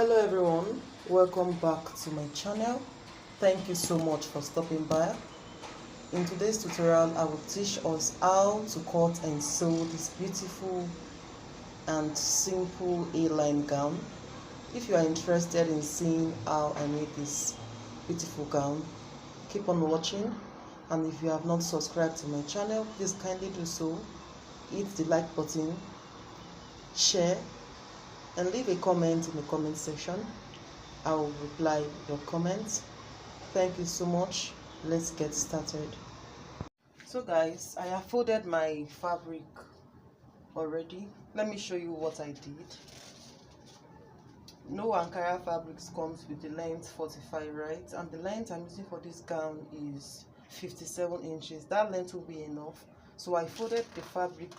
Hello everyone, welcome back to my channel. Thank you so much for stopping by. In today's tutorial, I will teach us how to cut and sew this beautiful and simple A-line gown. If you are interested in seeing how I made this beautiful gown, keep on watching. And if you have not subscribed to my channel, please kindly do so. Hit the like button, share, and leave a comment in the comment section. I will reply your comments. Thank you so much. Let's get started. So guys, I have folded my fabric already. Let me show you what I did. No Ankara fabrics comes with the length 45, right? And the length I'm using for this gown is 57 inches. That length will be enough. So I folded the fabric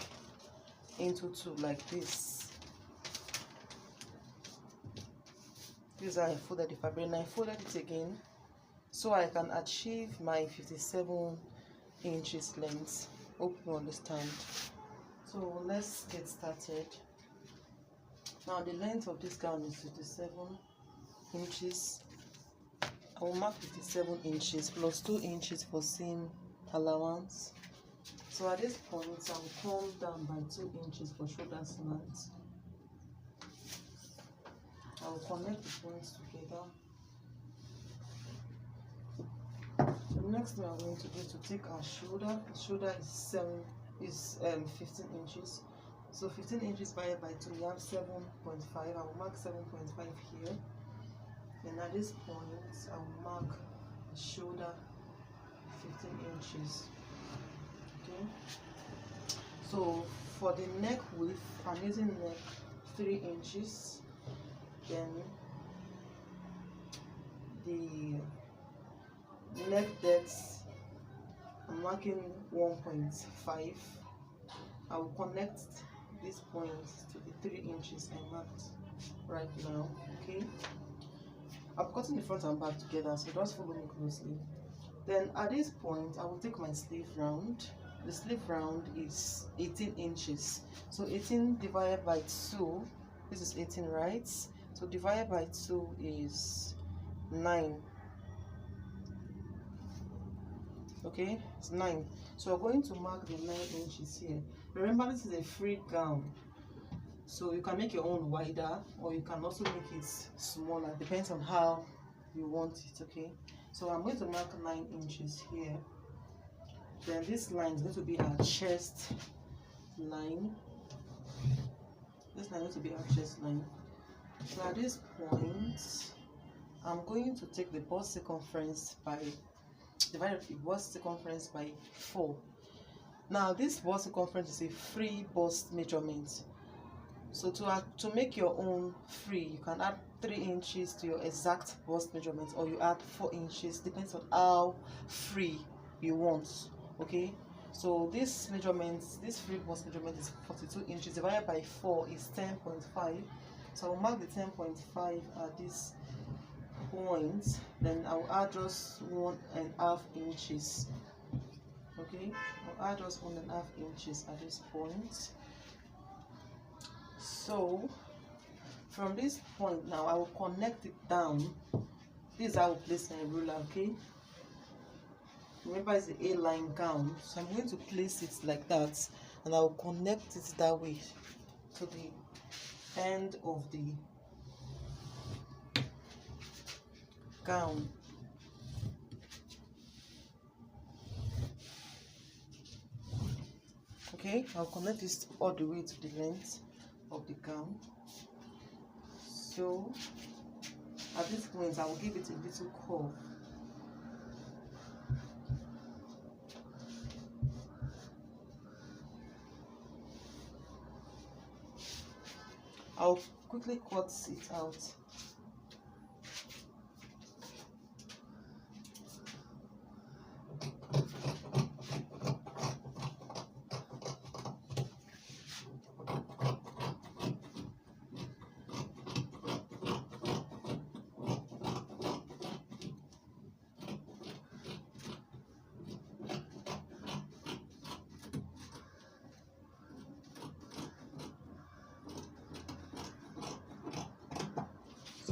into two like this. This is how I folded the fabric, and I folded it again so I can achieve my 57 inches length. Hope you understand. So let's get started. Now the length of this gown is 57 inches. I will mark 57 inches plus 2 inches for seam allowance. So at this point I will come down by 2 inches for shoulder slant. I will connect the points together. The next thing I'm going to do is to take our shoulder. The shoulder is 15 inches. So 15 inches divided by 2, we have 7.5. I will mark 7.5 here. And at this point, I will mark the shoulder 15 inches. Okay. So for the neck width, I'm using neck 3 inches. Then the neck depth, I'm marking 1.5. I will connect this point to the 3 inches I marked right now. Okay, I'm cutting the front and back together, so just follow me closely. Then at this point I will take my sleeve round. The sleeve round is 18 inches, so 18 divided by 2, this is 18, right? So divided by 2 is 9. Okay, it's 9. So we're going to mark the 9 inches here. Remember, this is a free gown, so you can make your own wider or you can also make it smaller, depends on how you want it. Okay, so I'm going to mark 9 inches here. Then this line is going to be our chest line. This line is going to be our chest line. So at this point, I'm going to take the bust circumference by divide the bust circumference by 4. Now this bust circumference is a free bust measurement. So to make your own free, you can add 3 inches to your exact bust measurement, or you add 4 inches, depends on how free you want. Okay, so this measurement, this free bust measurement is 42 inches divided by 4 is 10.5. So I'll mark the 10.5 at this point. Then I'll add just 1.5 inches. Okay, I'll add just 1.5 inches at this point. So from this point now, I will connect it down. This is how I will place my ruler. Okay, remember it's the A-line gown, so I'm going to place it like that, and I will connect it that way to the end of the gown. Okay, I'll connect this all the way to the length of the gown. So at this point I will give it a little curve. I'll quickly cut it out.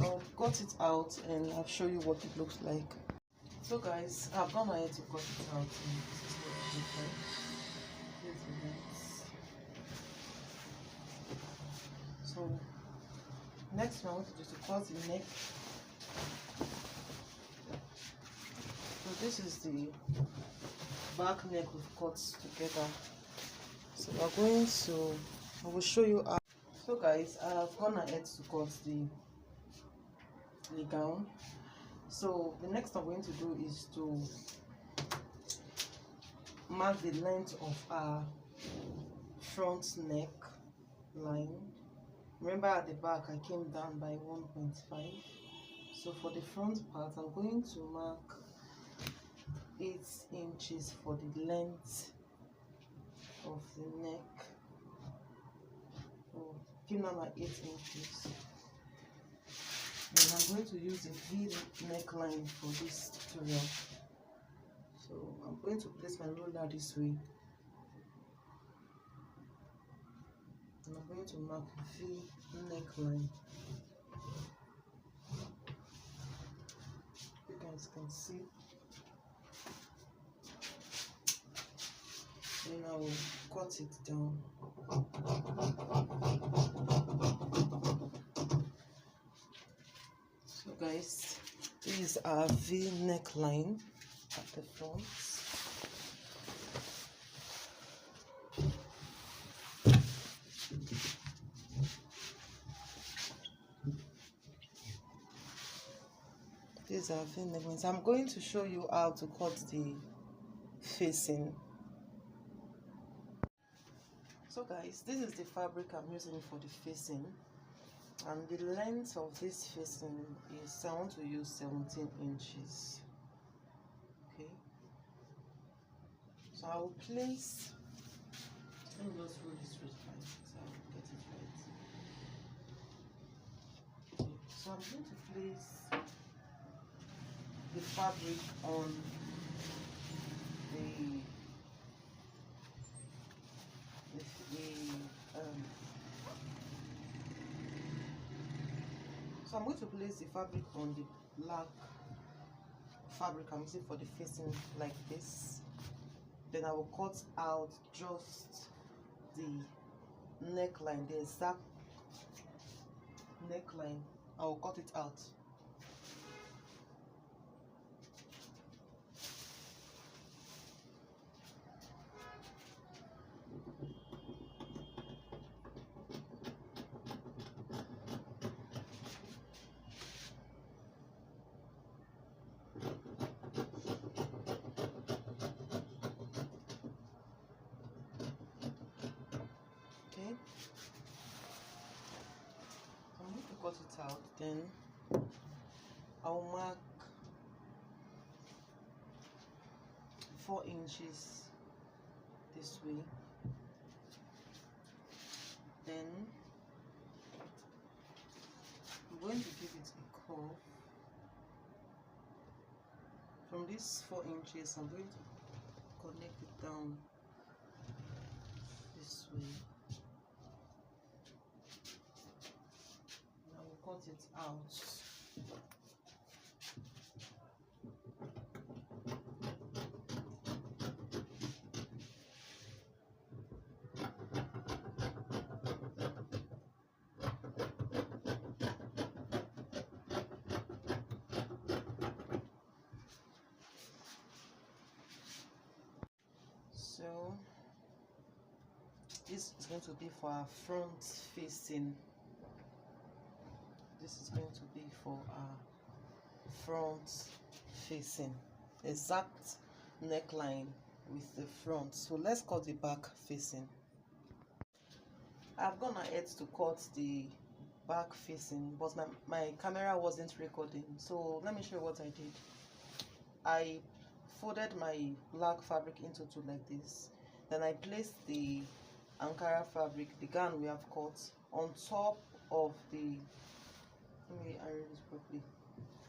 I'll cut it out and I'll show you what it looks like. So guys, I've gone ahead to cut it out, and this is what it looks like. Here's the length. So next one I want to do is to cut the neck. So this is the back neck we've cut together. So we're going to, I will show you how. So guys, I've gone ahead to cut the gown. So the next I'm going to do is to mark the length of our front neck line. Remember at the back I came down by 1.5. So for the front part I'm going to mark 8 inches for the length of the neck. So came down by 8 inches. And I'm going to use a V neckline for this tutorial. So I'm going to place my ruler this way. And I'm going to mark V neckline. You guys can see. Then I will cut it down. So guys, this is our V neckline at the front. These are V necklines. I'm going to show you how to cut the facing. So guys, this is the fabric I'm using for the facing, and the length of this facing is, I want to use 17 inches. Okay, so I will place, let me just roll this straight line so I will get it right. Okay, so I'm going to place the fabric on so I'm going to place the fabric on the black fabric I'm using for the facing like this. Then I will cut out just the neckline, the exact neckline. I will cut it out. Okay, I'm going to cut it out. Then I'll mark 4 inches this way. Then I'm going to give it a curve. From these 4 inches, I'm going to connect it down this way. And I will cut it out. So this is going to be for our front facing. This is going to be for our front facing, exact neckline with the front. So let's cut the back facing. I've gone ahead to cut the back facing, but my camera wasn't recording, so let me show you what I did. I folded my black fabric into two like this. Then I placed the Ankara fabric, the gown we have cut, on top of the, let me arrange this properly.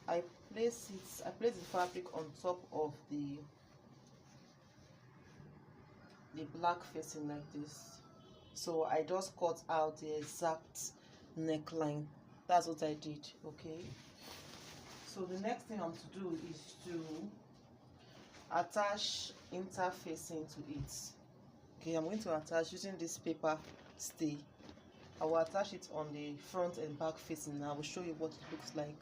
I placed the fabric on top of the black facing like this. So I just cut out the exact neckline. That's what I did. Okay, so the next thing I'm to do is to attach interfacing to it. Okay, I'm going to attach using this paper stay. I will attach it on the front and back facing, and I will show you what it looks like.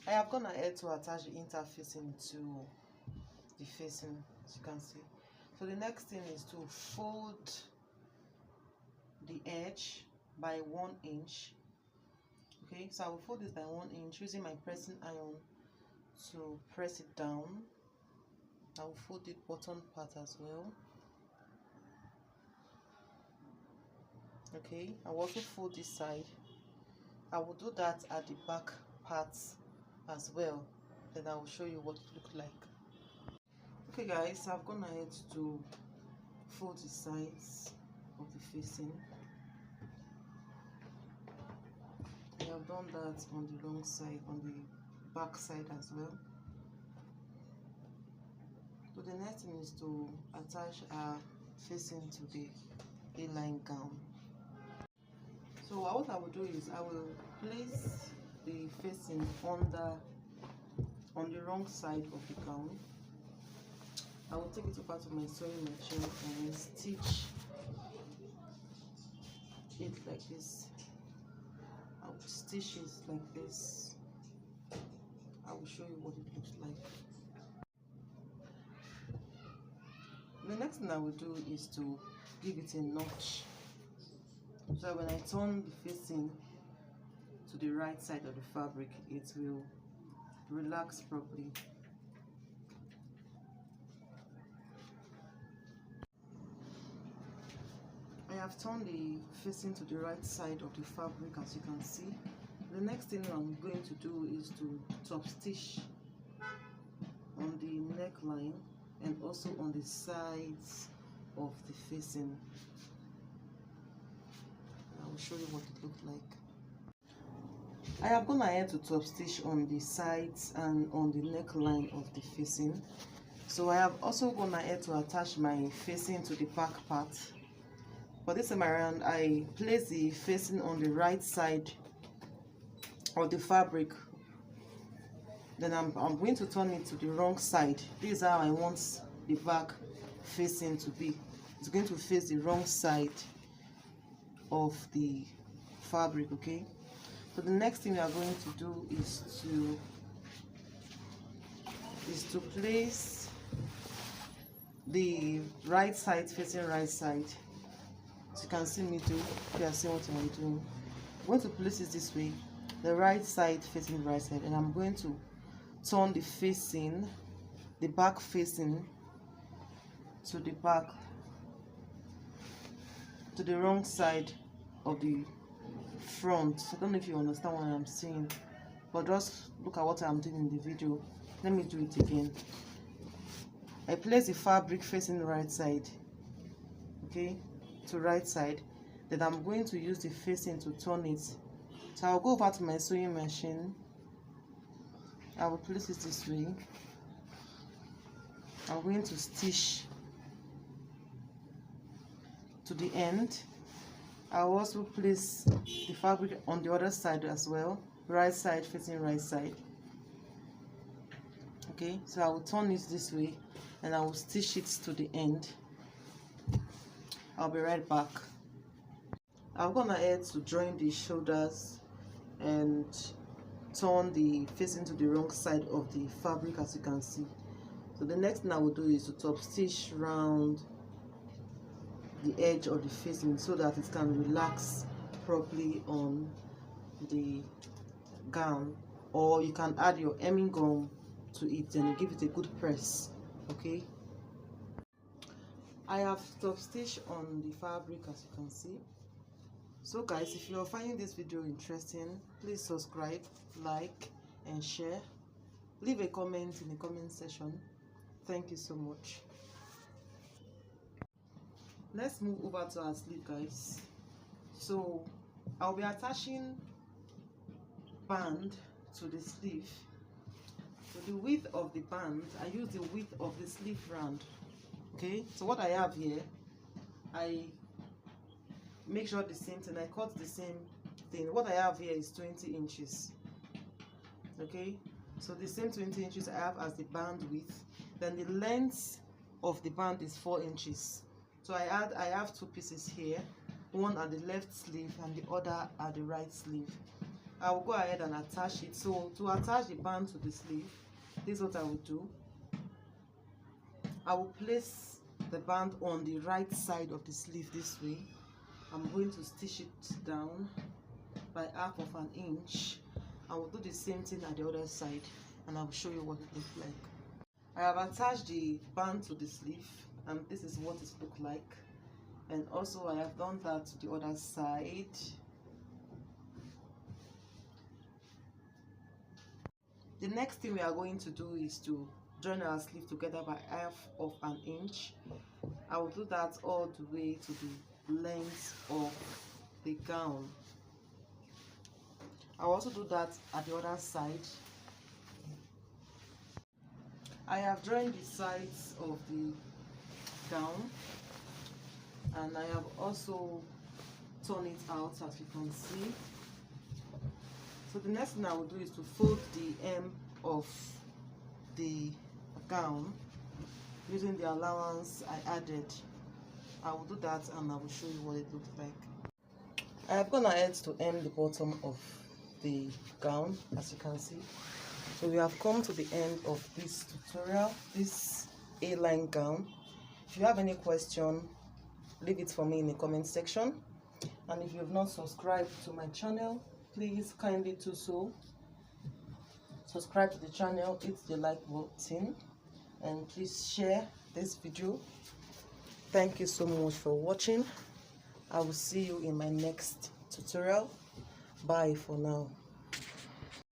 I have gone ahead to attach the interfacing to the facing, as you can see. So the next thing is to fold the edge by 1 inch. Okay, so I will fold this by 1 inch using my pressing iron to press it down. I will fold the bottom part as well. Okay, I will also fold this side. I will do that at the back parts as well. Then I will show you what it looks like. Okay guys, I've gone ahead to fold the sides of the facing. I have done that on the long side, on the back side as well. So the next thing is to attach our facing to the A-line gown. So what I will do is I will place the facing on the wrong side of the gown. I will take it over to my sewing machine and stitch it like this. I will stitch it like this. I will show you what it looks like. The next thing I will do is to give it a notch, so when I turn the facing to the right side of the fabric, it will relax properly. I have turned the facing to the right side of the fabric, as you can see. The next thing I'm going to do is to top stitch on the neckline and also on the sides of the facing. I will show you what it looks like. I have gone ahead to top stitch on the sides and on the neckline of the facing. So I have also gone ahead to attach my facing to the back part. For this time around, I place the facing on the right side of the fabric. Then I'm going to turn it to the wrong side. This is how I want the back facing to be. It's going to face the wrong side of the fabric. Okay, so the next thing we are going to do is to place the right side facing right side. As you can see me do, you are seeing what I'm doing. I'm going to place it this way, the right side facing the right side, and I'm going to turn the facing, the back facing to the back, to the wrong side of the front. I don't know if you understand what I'm saying, but just look at what I'm doing in the video. Let me do it again. I place the fabric facing the right side, okay, to right side. Then I'm going to use the facing to turn it. So I'll go over to my sewing machine. I will place it this way. I'm going to stitch to the end. I'll also place the fabric on the other side as well, right side facing right side. Okay, so I will turn it this way and I will stitch it to the end. I'll be right back. I'm gonna ahead to join the shoulders and turn the facing to the wrong side of the fabric, as you can see. So the next thing I will do is to top stitch round the edge of the facing so that it can relax properly on the gown, or you can add your hemming gum to it and give it a good press. Okay, I have top stitched on the fabric, as you can see. So guys, if you are finding this video interesting, please subscribe, like and share. Leave a comment in the comment section. Thank you so much. Let's move over to our sleeve, guys. So I'll be attaching band to the sleeve. So the width of the band, I use the width of the sleeve round. Okay, so what I have here, I make sure the same thing, I cut the same thing. What I have here is 20 inches. Okay, so the same 20 inches I have as the band width. Then the length of the band is 4 inches. So I have two pieces here, one at the left sleeve and the other at the right sleeve. I will go ahead and attach it. So to attach the band to the sleeve, this is what I will do. I will place the band on the right side of the sleeve this way. I'm going to stitch it down by half of an inch. I will do the same thing at the other side, and I will show you what it looks like. I have attached the band to the sleeve, and this is what it looks like. And also I have done that to the other side. The next thing we are going to do is to join our sleeve together by half of an inch. I will do that all the way to the length of the gown. I'll also do that at the other side. I have joined the sides of the gown, and I have also torn it out, as you can see. So the next thing I will do is to fold the hem of the gown using the allowance I added. I will do that and I will show you what it looks like. I have gone ahead to hem the bottom of the gown, as you can see. So we have come to the end of this tutorial, this A-line gown. If you have any question, leave it for me in the comment section. And if you have not subscribed to my channel, please kindly do so. Subscribe to the channel, hit the like button, and please share this video. Thank you so much for watching. I will see you in my next tutorial. Bye for now.